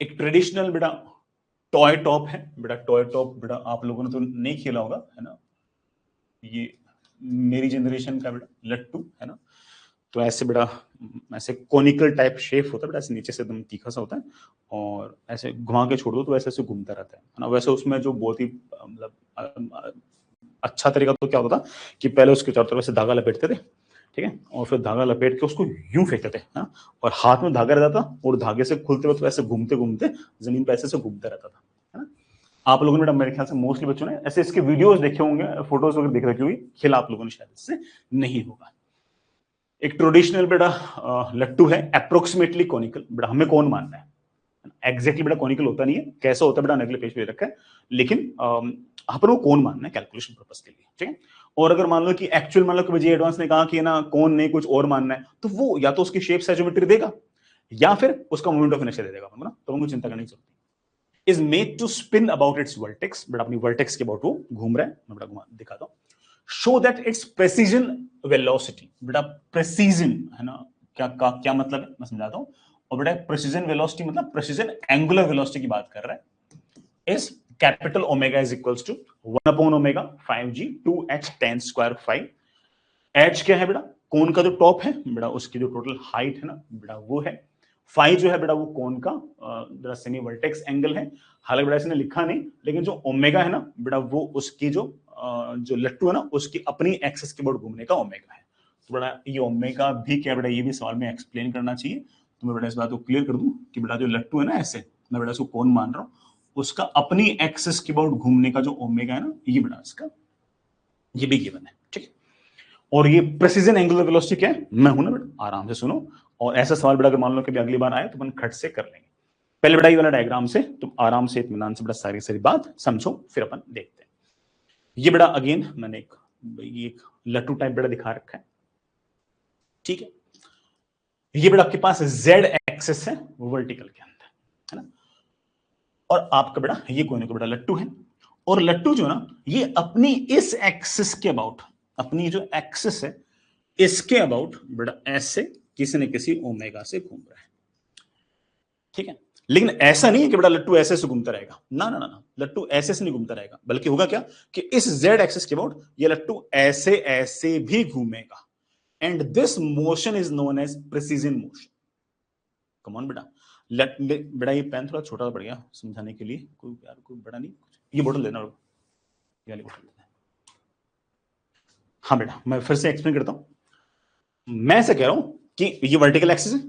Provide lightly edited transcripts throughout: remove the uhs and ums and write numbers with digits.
एक ट्रेडिशनल बेटा toy top है बेटा, टॉय टॉप बेटा आप लोगों ने तो नहीं खेला होगा, है ना, ये मेरी जनरेशन का बेटा लट्टू, है ना। तो ऐसे बेटा ऐसे कोनिकल टाइप शेप होता है बेटा, ऐसे नीचे से एकदम तीखा सा होता है और ऐसे घुमा के छोड़ दो तो ऐसे ऐसे घूमता रहता है ना। वैसे उसमें जो बहुत ही मतलब अच्छा तरीका तो क्या होता था कि पहले उसके चारों तरफ से धागा लपेटते थे, ठीक है, और फिर धागा लपेट के उसको यूं फेंकते थे, हाँ, और हाथ में धागा रहता था और धागे से खुलते वक्त ऐसे घूमते घूमते जमीन पे ऐसे घूमता रहता था, है ना। आप लोगों ने मेरे ख्याल से मोस्टली बच्चों ने ऐसे इसके वीडियोस देखे होंगे, फोटोज वगैरह देख रखी होगी, खेला आप लोगों ने शायद इससे नहीं होगा। एक ट्रेडिशनल बेटा लट्टू है, अप्रोक्सीमेटली कॉनिकल, बेटा हमें कौन मानना है, एग्जैक्टली बेटा कॉनिकल होता नहीं है, कैसा होता है बेटा अगले पेज पे रखा है, लेकिन अपन वो कौन मानना है कैलकुलेशन पर्पस के लिए, ठीक है। और अगर मान लो कि एक्चुअल मान लो कि जी एडवांस ने कहा कि ना कौन नहीं कुछ और मानना है, तो वो या तो उसकी शेप ज्योमेट्री देगा या फिर उसका मोमेंट ऑफ इनर्शिया दे देगा, ना, तो उनको चिंता करने की जरूरत नहीं। Is made to spin about its vertex, बेटा अपनी वर्टेक्स के अबाउट वो घूम रहा है, मैं बेटा घुमा दिखाता हूं। Show that it's precision velocity, बेटा प्रेसिजन है ना, क्या मतलब है मैं समझाता हूं। और बेटा प्रेसिजन वेलोसिटी मतलब प्रेसिजन एंगुलर वेलोसिटी की बात कर रहा है। Is capital omega is equals to 1 upon omega 5g 2h tan square 5। h क्या है बेटा, कोन का जो टॉप है बेटा उसकी जो टोटल हाइट है ना बेटा वो है। फाइ जो है बेटा वो कोन का बेटा सेमी वर्टेक्स एंगल है। हालांकि बेटा इसने लिखा नहीं, लेकिन जो ओमेगा है ना बेटा वो उसकी जो लट्टू है ना उसकी अपनी एक्सिस के अबाउट घूमने का ओमेगा है। तो बेटा ये ओमेगा भी क्या बेटा, ये भी सवाल में एक्सप्लेन करना चाहिए, तो मैं बेटा इस बात को क्लियर कर दूं कि बेटा जो लट्टू है ना ऐसे, मैं बेटा इसको कौन मान रहा हूं, उसका अपनी एक्सिस के अबाउट घूमने का जो ओमेगा है ना, ये बेटा इसका ये भी गिवन है, ठीक है। और ये प्रेसिजन एंगुलर वेलोसिटी क्या है, मैं हूं ना बेटा, आराम से सुनो। और ऐसा सवाल बेटा अगर मान लो कि अगली बार आए तो अपन खट से कर लेंगे। पहले बेटा ये वाला डायग्राम से तुम आराम से इत्मीनान से बेटा सारी सारी बात समझो, फिर अपन देखते हैं। ये बेटा अगेन मैंने एक लट्टू टाइप बेटा दिखा रखा है, ठीक है। ये बेटा आपके पास जेड एक्सिस है वर्टिकल के अंदर, है ना। और आपका बेटा ये कोई ना कोई बेटा लट्टू है, और लट्टू जो ना ये अपनी इस एक्सिस के अबाउट, अपनी जो एक्सिस है इसके अबाउट बेटा ऐसे किसी न किसी ओमेगा से घूम रहा है, ठीक है। लेकिन ऐसा नहीं है कि बेटा लट्टू ऐसे से घूमता रहेगा, ना ना ना ना, लट्टू ऐसे से नहीं घूमता रहेगा, बल्कि होगा क्या कि इस जेड एक्सिस के अबाउट ये लट्टू ऐसे ऐसे भी घूमेगा, and this motion is known as precession motion. Come on बेटा, बेटा ये पेन थोड़ा छोटा पड़ गया समझाने के लिए, कोई यार कोई बड़ा नहीं, ये बोतल देना, ये वाली बोतल देना। हाँ बेटा मैं फिर से एक्सप्लेन करता हूं। मैं ऐसा कह रहा हूं कि ये वर्टिकल एक्सिस है,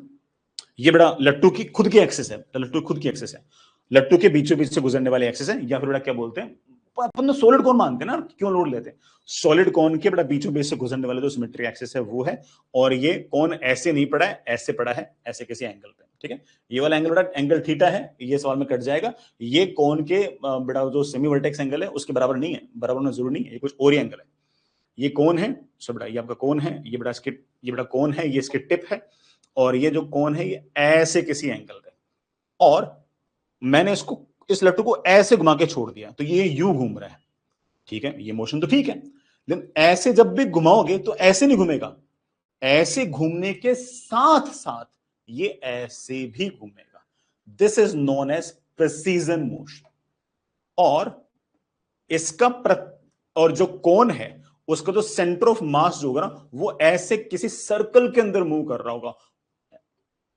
ये बेटा लट्टू की खुद की एक्सिस है, लट्टू खुद की एक्सिस है, लट्टू के बीचों बीच से गुजरने वाली एक्सिस है, या फिर बेटा क्या बोलते हैं, अपन तो सॉलिड कौन मानते हैं ना, क्यों लोड लेते हैं, सॉलिड कौन के बेटा बीचों बीच से गुजरने वाला जो सिमेट्रिक एक्सिस है वो है। और ये कौन ऐसे नहीं पड़ा है, ऐसे पड़ा है ऐसे किसी एंगल पे, ठीक है। ये वाला एंगल बेटा एंगल थीटा है, ये सवाल में कट जाएगा। ये कौन के बेटा जो सेमी वर्टेक्स एंगल है उसके बराबर नहीं है, बराबर होना जरूरी नहीं है, ये कुछ और ही एंगल है। ये कौन है, सो बेटा ये आपका कौन है, ये बेटा इसके, ये बेटा कौन है, ये इसके टिप है, और ये जो कौन है ये ऐसे किसी एंगल पे, और मैंने इसको इस लट्टू को ऐसे घुमा के छोड़ दिया तो ये यूं घूम रहा है, ठीक है, ये मोशन तो ठीक है, लेकिन ऐसे जब भी घुमाओगे तो ऐसे नहीं घूमेगा, ऐसे घूमने के साथ साथ ये ऐसे भी घूमेगा। This is known as precession motion. और इसका और जो कोन है उसका जो सेंटर ऑफ मास जो होगा ना वो ऐसे किसी सर्कल के अंदर मूव कर रहा होगा,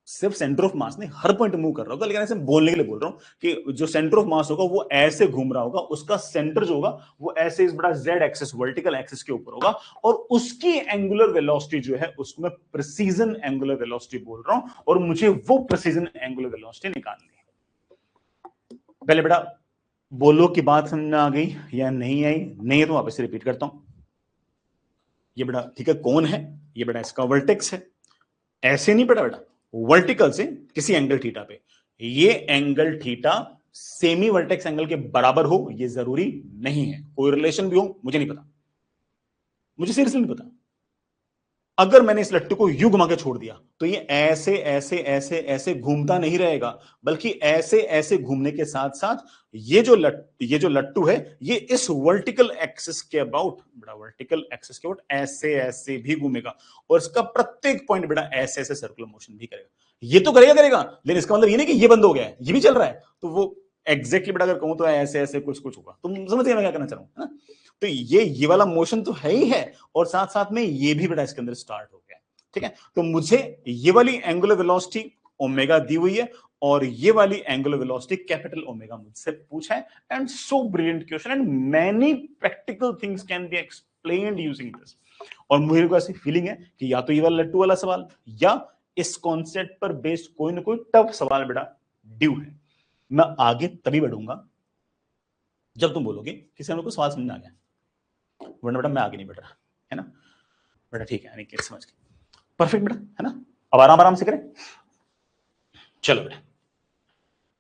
सिर्फ सेंटर ऑफ मास नहीं हर पॉइंट मूव कर रहा होगा, लेकिन ऐसे बोलने के लिए बोल रहा हूं कि जो सेंटर ऑफ मास होगा वो ऐसे घूम रहा होगा, उसका सेंटर जो होगा वो ऐसे इस बड़ा जेड एक्सिस वर्टिकल एक्सिस के ऊपर होगा, और उसकी एंगुलर वेलोसिटी जो है उसको मैं प्रेसीजन एंगुलर वेलोसिटी बोल रहा हूं, और मुझे वो प्रेसीजन एंगुलर वेलोसिटी निकालनी है। पहले बेटा बोलो कि बात समझ में आ गई या नहीं आई, नहीं है तो वापस रिपीट करता हूं। ये बेटा ठीक है कौन है, ये बेटा इसका वर्टेक्स है, ऐसे नहीं बेटा वर्टिकल से किसी एंगल थीटा पे, ये angle theta semi vertex angle के बराबर हो ये जरूरी नहीं है, कोई रिलेशन भी हो मुझे नहीं पता, मुझे सीरियसली नहीं पता, अगर मैंने इस लट्टू को यूं घुमा के छोड़ दिया तो ये ऐसे ऐसे ऐसे ऐसे घूमता नहीं रहेगा, बल्कि ऐसे ऐसे घूमने के साथ साथ ये जो लट्टू है ये इस वर्टिकल एक्सिस के अबाउट, बड़ा वर्टिकल एक्सिस के अबाउट ऐसे ऐसे भी घूमेगा और इसका प्रत्येक पॉइंट बड़ा ऐसे ऐसे सर्कुलर मोशन भी करेगा। ये तो करेगा, लेकिन इसका मतलब ये नहीं कि ये बंद हो गया है, ये भी चल रहा है, तो वो एग्जैक्टली बड़ा अगर कहूं तो ऐसे ऐसे कुछ कुछ होगा। तुम समझ गए मैं क्या करना चाह रहा हूं? तो ये वाला मोशन तो है ही है और साथ साथ में ये भी बड़ा इसके अंदर स्टार्ट हो गया। ठीक है, तो मुझे ये वाली एंगुलर वेलोसिटी ओमेगा दी हुई है और ये वाली एंगुलर वेलोसिटी कैपिटल ओमेगा मुझसे पूछा है। And so brilliant question and many practical things can be explained using this. और मुझे को ऐसी फीलिंग है कि या तो ये वाला लट्टू वाला सवाल या इस कॉन्सेप्ट पर बेस्ड कोई ना कोई टफ सवाल बेटा ड्यू है। मैं आगे तभी बढ़ूंगा जब तुम बोलोगे कि सर मेरे को सवाल समझ आ गया, वरना बेटा मैं आगे नहीं बढ़ रहा, है ना बेटा? ठीक है, यानी समझ गए, परफेक्ट बेटा, है ना? अब आराम आराम से करें। चलो बेटा,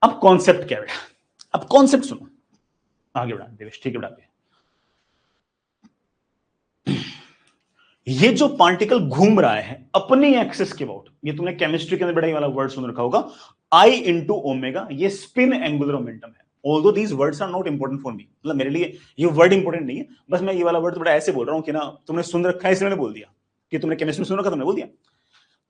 अब कॉन्सेप्ट क्या बेटा? अब कॉन्सेप्ट सुनो, आगे बढ़ा देवेश, ठीक है बेटा। ये जो पार्टिकल घूम रहा है अपनी एक्सिस के अबाउट, ये तुमने केमिस्ट्री के अंदर बड़ा ये वाला वर्ड सुन रखा होगा, आई इंटू ओमेगा, ये स्पिन एंगुलर मोमेंटम है। Although these words are not important for me, मतलब मेरे लिए ये वर्ड इंपॉर्टेंट नहीं है, बस मैं ये वाला वर्ड बड़ा ऐसे बोल रहा हूं कि ना तुमने सुन रखा है इसलिए मैंने बोल दिया, कि तुमने केमिस्ट्री सुन रखा तुमने बोल दिया।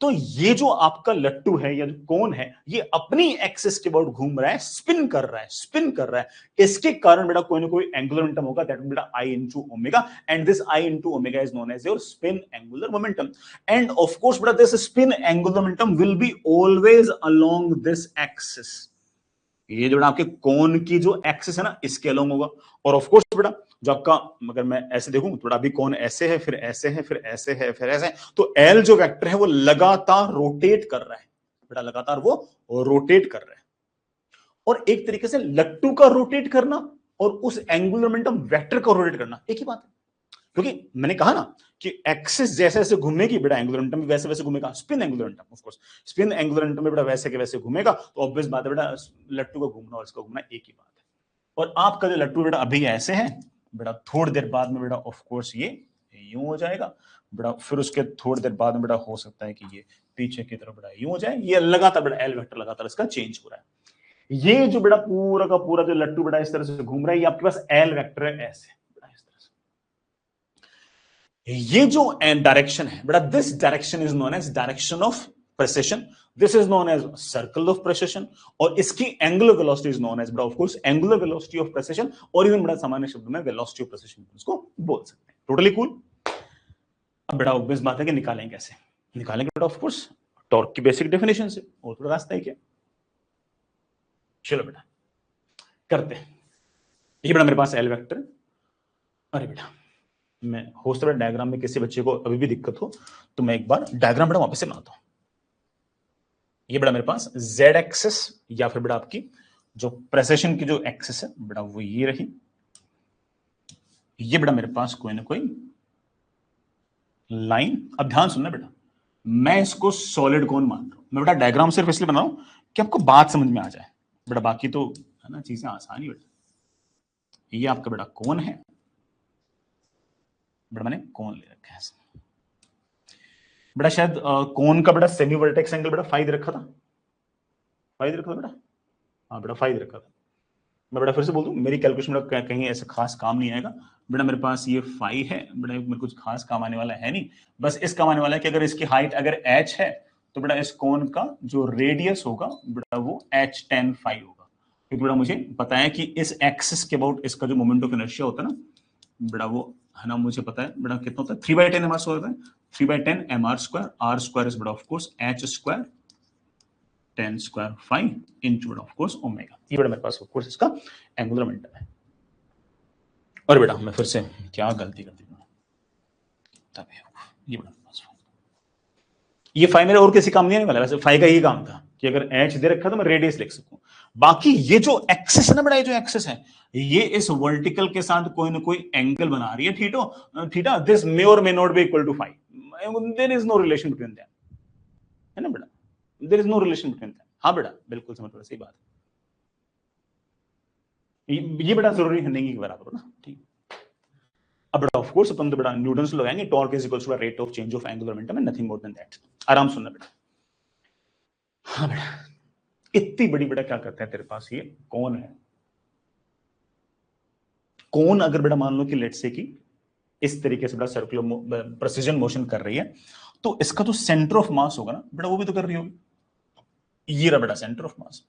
तो ये जो आपका लट्टू है या जो कोन है, ये अपनी एक्सिस के अबाउट घूम रहा है, स्पिन कर रहा है, स्पिन कर रहा है। इसके कारण बेटा कोई ना कोई एंगुलर मोमेंटम होगा, दैट बेटा I into omega, and this I into omega is known as your spin angular momentum. And of course बेटा this spin angular momentum will be always along this axis. ये जो आपके कोन की जो axis है ना, इसके अलोंग होगा। और ऑफ कोर्स बेटा जो आपका, अगर मैं ऐसे देखूं तो अभी कौन ऐसे है, फिर ऐसे है, फिर ऐसे है, फिर ऐसे है, तो एल जो वेक्टर है वो लगातार रोटेट कर रहा है बेटा, लगातार वो रोटेट कर रहा है। और एक तरीके से लट्टू का रोटेट करना और उस एंगुलर मोमेंटम वेक्टर का रोटेट करना एक ही बात है, क्योंकि मैंने कहा ना कि एक्सिस जैसे जैसे घूमेगी बेटा एंगुलर मोमेंटम भी वैसे वैसे घूमेगा। Spin angular momentum, of course spin angular momentum बेटा वैसे के वैसे घूमेगा, तो ऑब्वियस बात है बेटा लट्टू का घूमना और इसका घूमना एक ही बात है। और आपका जो लट्टू बेटा अभी ऐसे है बेटा, थोड़ी देर बाद में बेटा ऑफ कोर्स ये यूं हो जाएगा बेटा, फिर उसके थोड़ी देर बाद में बेटा हो सकता है कि ये पीछे की तरफ बेटा यूं हो जाए। ये लगातार बेटा एल वेक्टर लगातार इसका चेंज हो रहा है। ये जो बेटा पूरा का पूरा जो लट्टू बेटा इस तरह से घूम रहा है, ये आपके पास एल वेक्टर है ऐसे बेटा, इस तरह से। ये जो डायरेक्शन है बेटा, this direction is known as direction of precession, this is known as circle of precession, और इसकी angular velocity is known as बेटा of course angular velocity of precession, और इवन बड़ा सामान्य शब्द में वेलोसिटी ऑफ प्रेसिशन इसको बोल सकते हैं। Totally cool. अब बेटा ऑब्वियस बात है कि निकालेंगे कैसे? निकालेंगे बेटा ऑफ कोर्स टॉर्क की बेसिक डेफिनेशन से, और थोड़ा रास्ता है क्या? चलो बेटा करते हैं। ये बेटा मेरे पास एल वेक्टर, अरे बेटा मैं हो सकता है डायग्राम में किसी बच्चे को अभी भी दिक्कत हो तो मैं एक बार डायग्राम बेटा वापस से बनाता हूं। ये बेटा मेरे पास z एक्सिस या फिर बेटा आपकी जो प्रेसिशन की जो एक्सिस है बेटा वो ये रही। ये बेटा मेरे पास कोई ना कोई लाइन, अब ध्यान सुनना बेटा, मैं इसको सॉलिड कोन मान रहा हूं। मैं बेटा डायग्राम सिर्फ इसलिए बना रहा हूं कि आपको बात समझ में आ जाए बेटा, बाकी तो है ना चीजें आसान ही बेटा। ये आपका बेटा कोन है बेटा, मैंने कोन ले रखा है बेटा, शायद कोन का बेटा सेमी वर्टेक्स एंगल बेटा 5 रखा था, 5 रखा था बेटा, हाँ बेटा 5 रखा था। मैं बेटा फिर से बोल दूं, मेरी कैलकुलेशन बेटा कहीं ऐसे खास काम नहीं आएगा बेटा, मेरे पास ये 5 है बेटा, मेरे कुछ खास काम आने वाला है नहीं, बस इस काम आने वाला है कि अगर इसकी हाइट अगर h है तो बेटा इस कोन का जो रेडियस होगा बेटा वो h tan phi होगा, क्योंकि बेटा मुझे पता है कि इस एक्सिस के अबाउट इसका जो मोमेंट ऑफ इनर्शिया होता है ना बेटा, वो है ना मुझे पता है बेटा कितना होता है, 3/10 mr होता है, 3/10 mr square, r square is बेटा of course h square tan square phi into बेटा ऑफ कोर्स ओमेगा। ये बेटा मेरे पास ऑफ कोर्स इसका एंगुलर मोमेंटम है। और बेटा मैं फिर से क्या गलती कर दी, ये बेटा ये फाइ मेरे और किसी काम नहीं आने वाला, वैसे फाइ का ही काम था कि अगर h दे रखा तो मैं रेडियस लिख सकूं। बाकी ये जो एक्सिस है ना बेटा, ये जो एक्सिस है ये इस वर्टिकल के साथ कोई ना कोई एंगल बना रही है, थीटा, दिस मे और may not be equal to phi, there is no relation between them, है ना बेटा, there is no relation between them. हाँ बेटा बिल्कुल समझ रहे, सही बात है, ये बेटा जरूरी है नहीं कि बराबर हो ना, ठीक। अब बेटा ऑफ कोर्स अपन तो बेटा न्यूटन्स लगाएंगे, torque is equals to rate of change of angular momentum and nothing more than that. आराम सुनना बेटा। हाँ बेटा, इतनी बड़ी बेटा क्या करता है तेरे पास ये कौन है, कौन अगर बेटा मान लो कि लेट्स से कि इस तरीके से बेटा सर्कुलर प्रेसिजन मोशन कर रही है, तो इसका जो सेंटर ऑफ मास होगा ना बेटा वो भी तो कर रही होगी। ये रहा बेटा centre of mass.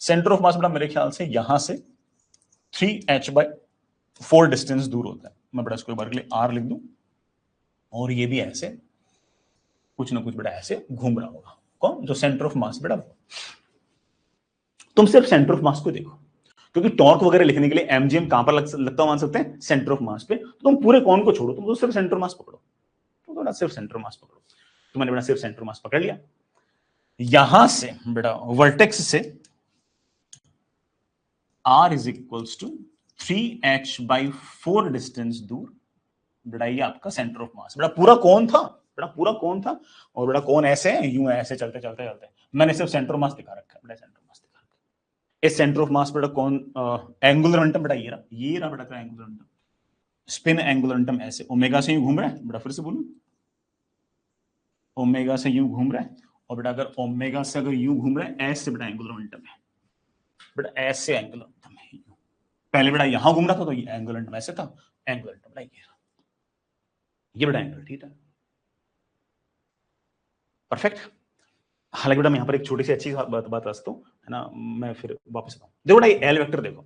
Centre of mass बेटा मेरे ख्याल से यहां से 3h/4 डिस्टेंस दूर होता है। मैं बेटा इसको एक बार के लिए r लिख दूं, और ये भी ऐसे कुछ ना कुछ बेटा ऐसे घूम रहा होगा। कौन? जो सेंटर ऑफ मास बेटा। तुम सिर्फ सेंटर ऑफ मास को देखो, क्योंकि टॉर्क वगैरह लिखने के लिए एमजीएम कहां पर लगता मान सकते हैं? सेंटर ऑफ मास पे। तो तुम पूरे कौन को छोड़ो, तुम तो सिर्फ सेंटर मास पकड़ो, तो बेटा सिर्फ सेंटर मास पकड़ो। तो मैंने बेटा सिर्फ सेंटर मास पकड़ लिया। यहां से बेटा वर्टेक्स से r is equals to 3h/4 distance दूर बेटा ये आपका सेंटर ऑफ मास। बेटा पूरा कौन था, बेटा पूरा कौन था, और बेटा कौन ऐसे है, यूं ऐसे चलते चलते चलते। मैंने सिर्फ सेंटर ऑफ मास दिखा रखा है बेटा, सेंटर ऑफ मास दिखा रखा है। इस सेंटर ऑफ मास बेटा कौन, एंगुलर मोमेंटम बेटा ये रहा बेटा का angular momentum. Spin angular momentum ऐसे ओमेगा से यूं घूम रहा है बेटा, फिर से बोलूं, ओमेगा से यूं घूम रहा है, और बेटा अगर ओमेगा से अगर यूं घूम रहा है ऐसे बेटा एंगुलर मोमेंटम है बेटा, ऐसे एंगुलर मोमेंटम है। पहले बेटा यहां घूम रहा था तो ये एंगुलर मोमेंटम ऐसे था, एंगुलर मोमेंटम ये बेटा एंगल थीटा। परफेक्ट। हालांकि बेटा मैं यहां पर एक छोटी सी अच्छी बात रखता हूं, है ना, मैं फिर वापस आता हूं। देखो बेटा ये एल वेक्टर देखो,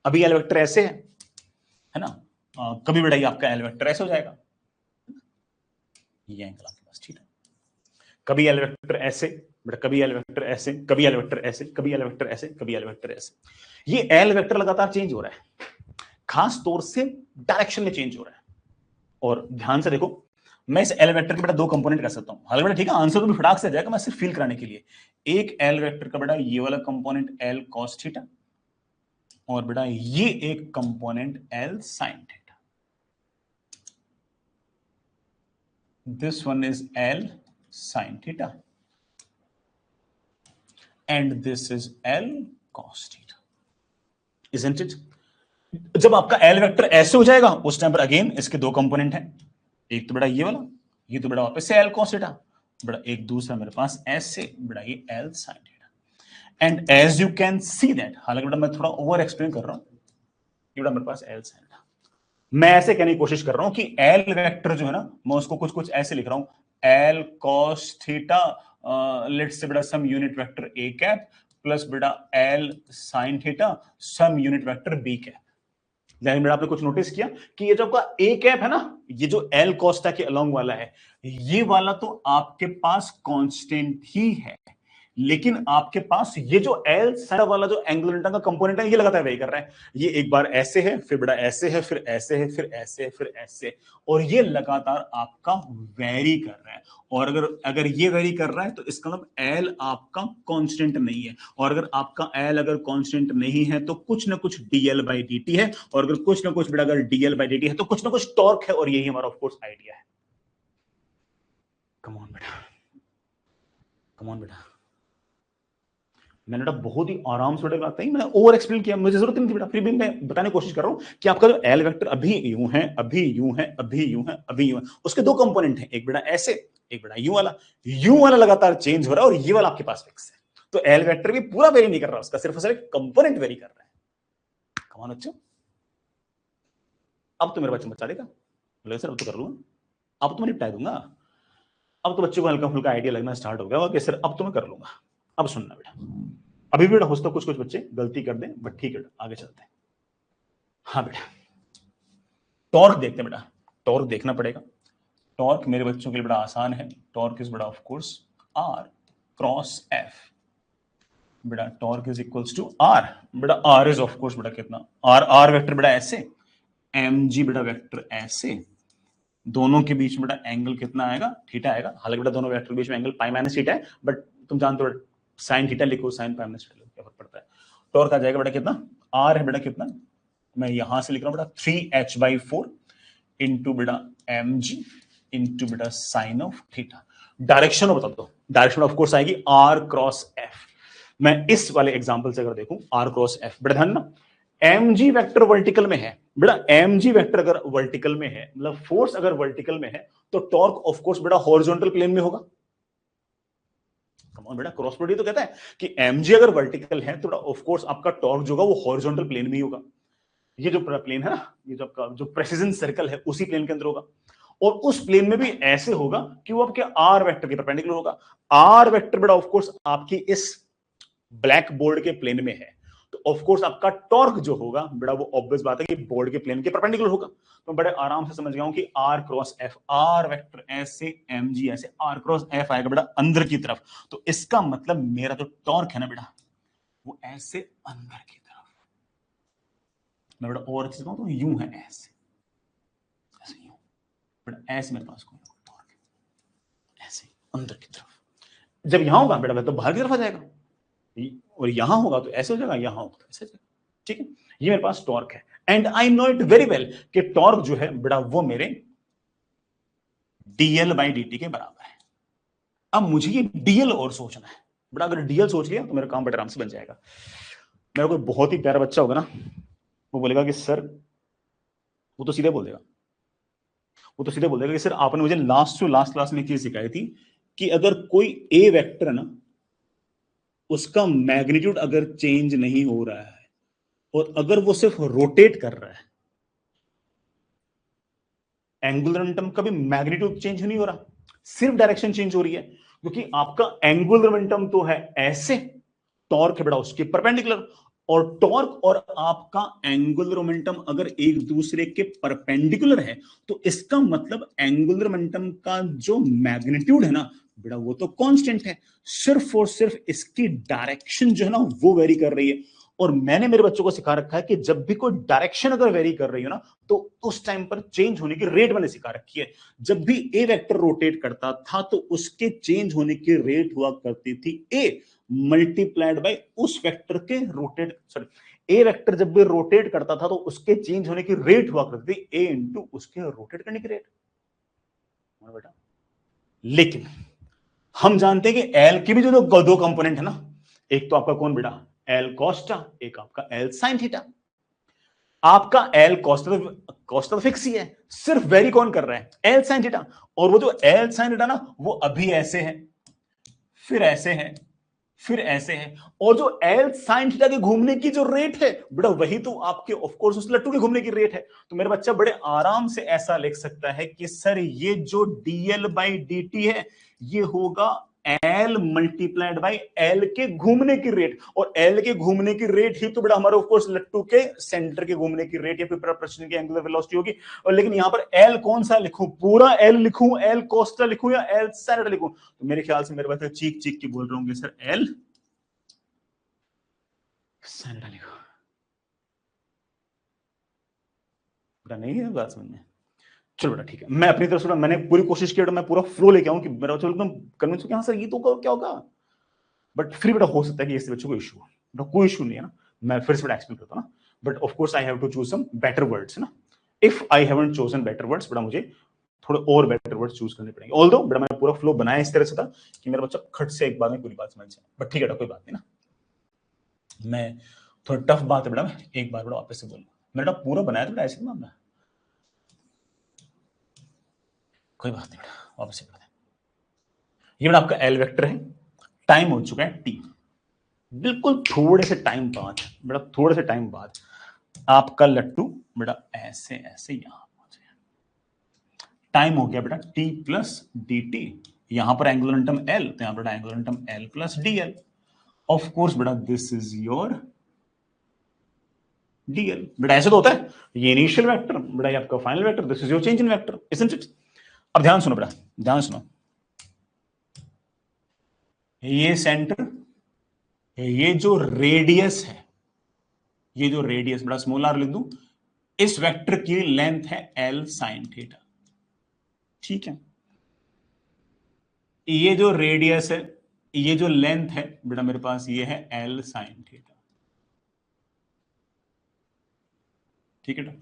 अभी एल वेक्टर ऐसे है ना, कभी बेटा ये आपका एल वेक्टर ऐसे हो जाएगा, ये एंगल आपके पास थीटा। कभी एल वेक्टर ऐसे बेटा, कभी एल वेक्टर ऐसे, कभी एल वेक्टर ऐसे, कभी एल वेक्टर ऐसे, कभी एल वेक्टर ऐसे। ये एल वेक्टर लगातार चेंज हो रहा है, खास तौर से डायरेक्शन में चेंज हो रहा है। और ध्यान से देखो, मैं इस एल वेक्टर के बेटा दो कंपोनेंट कर सकता हूं। हालांकि बेटा ठीक है, आंसर तो भी फटाक से आ जाएगा, मैं सिर्फ फील कराने के लिए। एक एल वेक्टर का बेटा ये वाला कंपोनेंट एल कॉस थीटा, और बेटा ये एक component L sine theta. This one is L sine theta and this is L cos theta, isn't it? जब आपका एल वेक्टर ऐसे हो जाएगा उस टाइम पर अगेन इसके दो कंपोनेंट हैं, एक तो बेटा ये वाला, ये तो बेटा वापस से एल कॉस थीटा, बेटा एक दूसरा मेरे पास ऐसे बेटा ये L sine theta. And as you can see that, हालांकि बेटा मैं थोड़ा ओवर एक्सप्लेन कर रहा हूं, ये बेटा मेरे पास एल साइन थीटा। मैं ऐसे कहने की कोशिश कर रहा हूं कि एल वेक्टर जो है ना, मैं उसको कुछ कुछ ऐसे लिख रहा हूं, L cos theta let's say बेटा some unit vector A cap plus बेटा L sine theta some unit vector B cap. बेटा आपने कुछ नोटिस किया कि ये जो आपका ए कैप है ना, ये जो एल कोस्टा के अलोंग वाला है, ये वाला तो आपके पास कांस्टेंट ही है, लेकिन आपके पास ये जो एल साइड वाला जो एंगुलर मोमेंटम का कंपोनेंट है, ये लगातार वेरी कर रहा है। ये एक बार ऐसे है, फिर बड़ा ऐसे है, फिर ऐसे है, फिर ऐसे है, फिर ऐसे, और ये लगातार आपका वेरी कर रहा है। और अगर ये वेरी कर रहा है तो इसका मतलब एल आपका कांस्टेंट नहीं है, और अगर आपका एल अगर कांस्टेंट नहीं है तो कुछ ना कुछ डीएल बाई डी है, और अगर कुछ ना कुछ बेटा अगर डीएल बाई डी है तो कुछ ना कुछ टॉर्क है, और यही हमारा ऑफ कोर्स आइडिया है। कम ऑन बेटा, कम ऑन बेटा। मैंने बेटा बहुत ही आराम से बेटा है, मैंने ओवर एक्सप्लेन किया, मुझे जरूरत नहीं थी बेटा, फिर भी मैं बताने की कोशिश कर रहा हूं कि आपका जो एल वेक्टर अभी यूं है, अभी यूं है, अभी यूं है, अभी यूं है, उसके दो कंपोनेंट हैं, एक बेटा ऐसे, एक बेटा यूं वाला लगातार चेंज हो रहा है, और ये वाला आपके पास फिक्स है। तो एल वेक्टर भी पूरा वेरी नहीं कर रहा, उसका सिर्फ कंपोनेंट वेरी कर रहा है। कमान बच्चों, अब तो मेरे बच्चे बचा देगा, बोले सर अब तो कर लूंगा, अब तो मैं निपटा दूंगा, अब तो बच्चों को हल्का फुल्का आइडिया लगना स्टार्ट हो गया होगा कि सर अब तो मैं कर लूंगा। अब सुनना बेटा, अभी भी बेटा हो सकता है कुछ कुछ बच्चे गलती कर दें, बट ठीक है आगे चलते हैं। हाँ बेटा, टॉर्क देखते हैं बेटा, टॉर्क देखना पड़ेगा। टॉर्क मेरे बच्चों के लिए बड़ा आसान है, टॉर्क इज बड़ा of course R cross F. बेटा torque is equals to R, बेटा आर इज ऑफ कोर्स बेटा कितना, आर वेक्टर बेटा ऐसे, एम जी बेटा वेक्टर ऐसे, दोनों के बीच में बेटा एंगल कितना आएगा, थीटा आएगा। हालांकि बेटा दोनों वेक्टर के बीच में एंगल पाई माइनस थीटा है, बट तुम जानते हो साइन थीटा लिखो, साइन पाई माइनस थीटा लिखो, क्या फर्क पड़ता है। टॉर्क आ जाएगा बेटा कितना, आर है बेटा कितना, मैं यहां से लिख रहा हूं बेटा 3h/4 इंटू बेटा एम जी इंटू बेटा साइन ऑफ थीटा। डायरेक्शन बता दो, डायरेक्शन ऑफ कोर्स आएगी आर क्रॉस एफ। मैं इस वाले एग्जांपल से अगर देखूं आर क्रॉस एफ, बेटा ध्यान ना, mg वेक्टर वर्टिकल में है बेटा, mg वेक्टर अगर वर्टिकल में है, मतलब फोर्स अगर वर्टिकल में है, तो टॉर्क ऑफ कोर्स बेटा हॉरिजॉन्टल प्लेन में होगा। बेटा क्रॉस प्रोडक्ट तो कहता है कि mg अगर वर्टिकल है तो ऑफ कोर्स आपका टॉर्क जो होगा वो हॉरिजॉन्टल प्लेन में ही होगा। ये जो प्लेन है ना, ये जो आपका जो प्रेसिजन सर्कल है उसी प्लेन के अंदर होगा, और उस प्लेन में भी ऐसे होगा कि वो आपके आर वेक्टर के परपेंडिकुलर होगा। आर वेक्टर बेटा ऑफ कोर्स आपकी इस ब्लैक बोर्ड के प्लेन में है, तो ऑफ कोर्स आपका टॉर्क जो होगा बेटा वो ऑब्वियस बात है कि बोर्ड के प्लेन के परपेंडिकुलर होगा। तो बड़े आराम से समझ गया हूं कि r cross F, r vector ऐसे mg ऐसे आर क्रॉस एफ आएगा बेटा अंदर की तरफ, तो इसका मतलब मेरा जो टॉर्क है ना बेटा वो ऐसे अंदर की तरफ। मैं बेटा और चीज कहूं तो यूं है, ऐसे ऐसे यूं बेटा, ऐसे मेरे पास कोई टॉर्क है ऐसे अंदर की तरफ। जब यहां होगा बेटा तो बाहर की तरफ आ जाएगा, और यहां होगा तो ऐसे हो जाएगा, यहां होगा तो ऐसे हो जाएगा। ठीक है, ये मेरे पास टॉर्क है, and I know it very well कि टॉर्क जो है बेटा वो मेरे dl/dt के बराबर है। अब मुझे ये dl और सोचना है बेटा, अगर dl सोच लिया तो मेरा काम बड़े आराम से बन जाएगा। मेरा कोई बहुत ही प्यारा बच्चा होगा ना, वो बोलेगा कि सर, वो तो सीधे बोल देगा, वो तो सीधे बोल देगा कि सर आपने मुझे लास्ट क्लास में चीज सिखाई थी कि अगर कोई ए वेक्टर है ना, उसका मैग्नीट्यूड अगर चेंज नहीं हो रहा है और अगर वो सिर्फ रोटेट कर रहा है, एंगुलर मोमेंटम का भी मैग्नीट्यूड चेंज नहीं हो रहा, सिर्फ डायरेक्शन चेंज हो रही है, क्योंकि आपका एंगुलर मोमेंटम तो है ऐसे, टॉर्क है बेटा उसके परपेंडिकुलर, और टॉर्क और आपका एंगुलर मोमेंटम अगर एक दूसरे के परपेंडिकुलर है तो इसका मतलब एंगुलर मोमेंटम का जो मैग्नीट्यूड है ना बेटा वो तो कांस्टेंट है, सिर्फ और सिर्फ इसकी डायरेक्शन जो है ना वो वेरी कर रही है। और मैंने मेरे बच्चों को सिखा रखा है कि जब भी कोई डायरेक्शन अगर वेरी कर रही हो ना तो उस टाइम पर चेंज होने की रेट मैंने सिखा रखी है। जब भी ए वेक्टर रोटेट करता था तो उसके चेंज होने की रेट हुआ करती थी ए मल्टीप्लाइड बाय उस वेक्टर के रोटेट, सॉरी ए वेक्टर जब भी रोटेट करता था तो उसके चेंज होने की रेट हुआ करती थी ए इंटू उसके रोटेट करने की रेट। बेटा लेकिन हम जानते हैं कि एल के भी जो दो कंपोनेंट है ना, एक तो आपका कौन बेटा एल कोस्टा, एक आपका एल साइन थीटा। आपका एल कोस्टा तो फिक्स ही है, सिर्फ वेरी कौन कर रहा है एल साइन थीटा, और वो जो एल साइन थीटा ना वो अभी ऐसे है, फिर ऐसे है, फिर ऐसे है, और जो एल साइन थीटा के घूमने की जो रेट है बेटा वही तो आपके ऑफ कोर्स उस लट्टू के घूमने की रेट है। तो मेरा बच्चा बड़े आराम से ऐसा लिख सकता है कि सर ये जो dl/dt है ये होगा एल मल्टीप्लाइड बाई एल के घूमने की रेट, और एल के घूमने की रेट ही तो बेटा हमारे ऑफ कोर्स लट्टू के सेंटर के घूमने की रेट या फिर प्रश्न की एंगुलर वेलोसिटी होगी। और लेकिन यहां पर एल कौन सा लिखूं, पूरा एल लिखूं, एल कोस्टा लिखूं या एल साइन लिखूं, तो मेरे ख्याल से मेरे बच्चे चीख चीख के बोल रहे होंगे सर एल साइन लिखो। बेटा नहीं है बात समझ में, चलो बेटा ठीक है, मैं अपनी तरफ से मैंने पूरी कोशिश की, मैं पूरा फ्लो लेके आऊं कि मेरा चलो एकदम कन्विंस हो कि हाँ सर ये तो क्या होगा, बट फिर बेटा हो सकता है कि इससे बच्चों को इशू हो, कोई इशू नहीं है ना, मैं फिर से बेटा एक्सप्लेन करता हूं ना, but of course I have to choose some better words ना, if I haven't chosen better words बेटा मुझे थोड़े और बेटर वर्ड्स चूज करने पड़ेंगे, ऑल्दो बेटा मैंने पूरा फ्लो बनाया इस तरह से था कि मेरा बच्चा खट से एक बार में पूरी बात समझ जाए, बट ठीक है बेटा कोई बात नहीं ना, मैं थोड़ा टफ बात है बेटा, मैं एक बार बेटा वापस से बोलूंगा, मैंने पूरा बनाया था बेटा ऐसे मामला, कोई बात नहीं बेटा वापस से बता दें। ये बेटा आपका एल वेक्टर है, टाइम हो चुका है टी, बिल्कुल थोड़े से टाइम बाद बेटा, थोड़े से टाइम बाद आपका लट्टू बेटा ऐसे ऐसे यहां पहुंचे, टाइम हो गया बेटा टी प्लस डी टी, यहां पर एंगुलर मोमेंटम एल, तो यहां पर angular momentum L plus D L, of course बेटा दिस इज योर डीएल। बेटा ऐसे तो होता है, ये इनिशियल वेक्टर बेटा, ये आपका final vector, this is your change in vector, isn't it. अब ध्यान सुनो बेटा, ध्यान सुनो, ये सेंटर, ये जो रेडियस है, ये जो रेडियस बेटा स्मॉल आर लिख दूं, इस वेक्टर की लेंथ है एल साइन थीटा, ठीक है, ये जो रेडियस है, ये जो लेंथ है बेटा मेरे पास ये है एल साइन थीटा, ठीक है,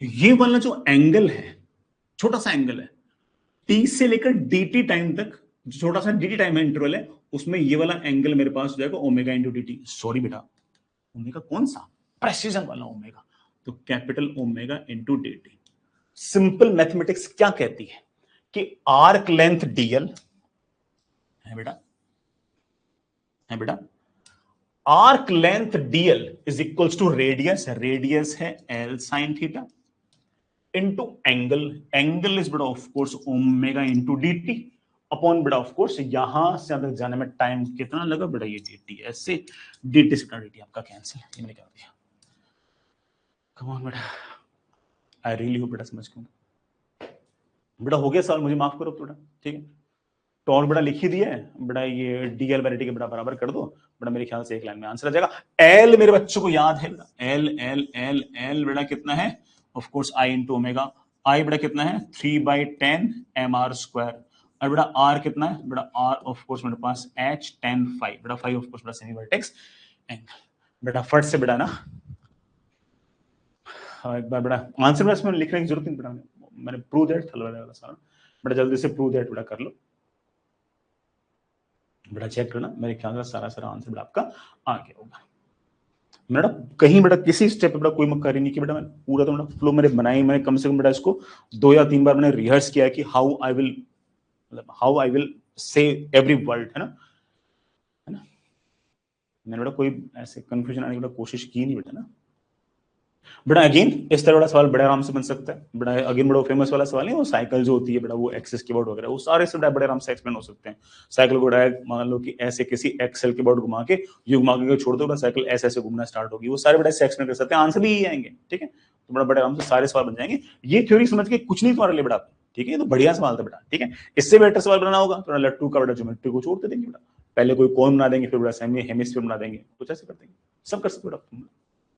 ये वाला जो एंगल है, छोटा सा एंगल है, टी से लेकर dt टाइम तक, छोटा सा dt टाइम इंटरवल है, उसमें ये वाला एंगल मेरे पास हो जाएगा ओमेगा इंटू dt, सॉरी बेटा ओमेगा कौन सा? प्रेसिजन वाला ओमेगा। तो capital omega into D T. Simple mathematics क्या कहती है कि आर्क लेंथ डीएल है बेटा, है बेटा, arc length DL is equals to radius, radius है L sine theta into angle, angle is बेटा of course omega into D T upon बेटा ऑफ कोर्स यहां से अंदर जाने में टाइम कितना लगा बेटा, ये डी टी, ऐसे डी टी से डी टी आपका कैंसिल, ये मैंने क्या दिया। कम ऑन बेटा, आई रियली होप बेटा समझ गए बेटा। हो गया सवाल, मुझे माफ करो बेटा, ठीक है। टॉर्क बेटा लिख ही दिया है बेटा, ये डीएल बाय डी के बेटा बराबर कर दो बेटा, मेरे ख्याल से एक लाइन में आंसर आ जाएगा। एल मेरे बच्चों को याद है बेटा, एल एल एल एल बेटा कितना है, of course I into omega, I बेटा कितना है 3/10 mr², और बेटा आर कितना है बेटा, आर ऑफ कोर्स मेरे पास h tan phi बेटा, phi ऑफ कोर्स बेटा सेमी वर्टेक्स एंगल बेटा। फट से बेटा ना एक बार बेटा आंसर में इसमें लिखने की जरूरत नहीं बेटा, मैंने प्रूव दैट थल वाला सारा बेटा, जल्दी से प्रूव दैट बेटा कर लो बेटा, चेक करना, मेरे ख्याल से सारा आंसर बेटा आपका आ गया होगा। बेटा कहीं बेटा किसी स्टेप पे बेटा कोई मक्कारी नहीं की बेटा, मैंने पूरा तो बेटा फ्लो मैंने बनाई, मैंने कम से कम बेटा इसको 2 या 3 बार मैंने रिहर्स किया कि how I will say every word, है ना, मैंने बेटा कोई ऐसे कंफ्यूजन आने की बेटा कोशिश की नहीं बेटा ना बेटा। अगेन इस तरह बड़ा सवाल बड़े आराम से बन सकता है बेटा। अगेन बड़ा फेमस वाला सवाल है वो साइकिल जो होती है बेटा, वो एक्सेस कीबोर्ड वगैरह वो सारे से बड़े आराम से एक्सप्लेन हो सकते हैं। साइकिल को डायरेक्ट मान लो कि ऐसे किसी एक्सेल कीबोर्ड घुमा के यू घुमा के छोड़ दो, साइकिल ऐसे ऐसे घूमना स्टार्ट होगी, वो सारे बड़े ऐसे एक्सप्लेन कर सकते हैं, आंसर भी यही आएंगे, ठीक है। तो बड़ा बड़े आराम से सारे सवाल बन जाएंगे। ये थ्योरी समझ के कुछ नहीं तुम्हारे लिए बेटा, ठीक है, तो बढ़िया सवाल था बेटा, ठीक है। इससे बेटर सवाल बनाना होगा तो लट्टू का बेटा ज्योमेट्री को छोड़ देंगे बेटा, पहले कोई कोन बना देंगे, फिर बेटा सेमी हेमिस्फीयर बना देंगे, कुछ ऐसे कर देंगे, सब कर सकते बेटा।